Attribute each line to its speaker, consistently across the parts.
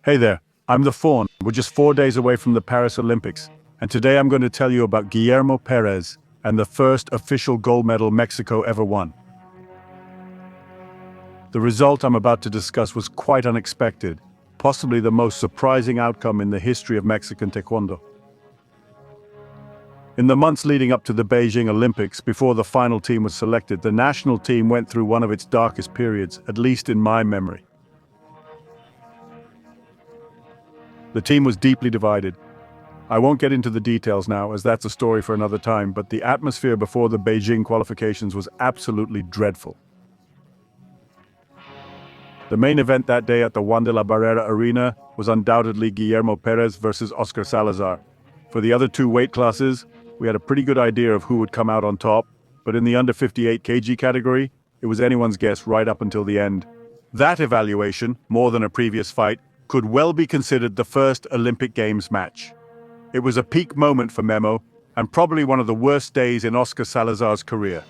Speaker 1: Hey there, I'm the Faun. We're just 4 days away from the Paris Olympics, and today I'm going to tell you about Guillermo Pérez and the first official gold medal Mexico ever won. The result I'm about to discuss was quite unexpected, possibly the most surprising outcome in the history of Mexican Taekwondo. In the months leading up to the Beijing Olympics, before the final team was selected, the national team went through one of its darkest periods, at least in my memory. The team was deeply divided. I won't get into the details now, as that's a story for another time, but the atmosphere before the Beijing qualifications was absolutely dreadful. The main event that day at the Juan de la Barrera Arena was undoubtedly Guillermo Pérez versus Oscar Salazar. For the other two weight classes, we had a pretty good idea of who would come out on top, but in the under 58 kg category, it was anyone's guess right up until the end. That evaluation, more than a previous fight, could well be considered the first Olympic Games match. It was a peak moment for Memo, and probably one of the worst days in Oscar Salazar's career.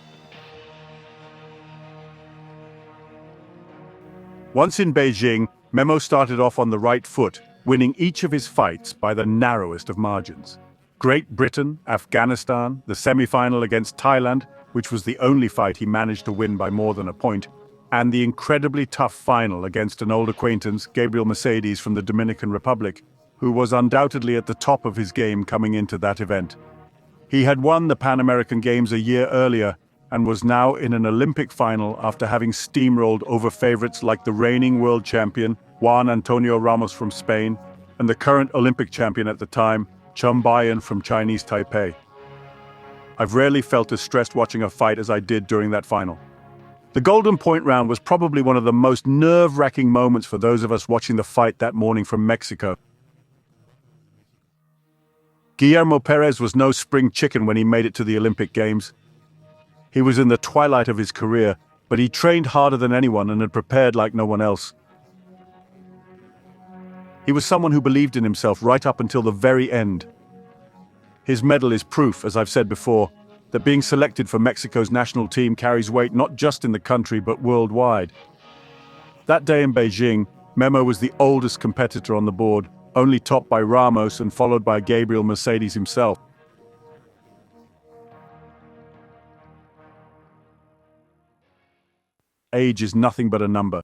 Speaker 1: Once in Beijing, Memo started off on the right foot, winning each of his fights by the narrowest of margins. Great Britain, Afghanistan, the semi-final against Thailand, which was the only fight he managed to win by more than a point, and the incredibly tough final against an old acquaintance, Gabriel Mercedes from the Dominican Republic, who was undoubtedly at the top of his game coming into that event. He had won the Pan American Games a year earlier and was now in an Olympic final after having steamrolled over favorites like the reigning world champion, Juan Antonio Ramos from Spain, and the current Olympic champion at the time, Chen Baiyan from Chinese Taipei. I've rarely felt as stressed watching a fight as I did during that final. The Golden Point round was probably one of the most nerve-wracking moments for those of us watching the fight that morning from Mexico. Guillermo Pérez was no spring chicken when he made it to the Olympic Games. He was in the twilight of his career, but he trained harder than anyone and had prepared like no one else. He was someone who believed in himself right up until the very end. His medal is proof, as I've said before, that being selected for Mexico's national team carries weight not just in the country but worldwide. That day in Beijing, Memo was the oldest competitor on the board, only topped by Ramos and followed by Gabriel Mercedes himself. Age is nothing but a number.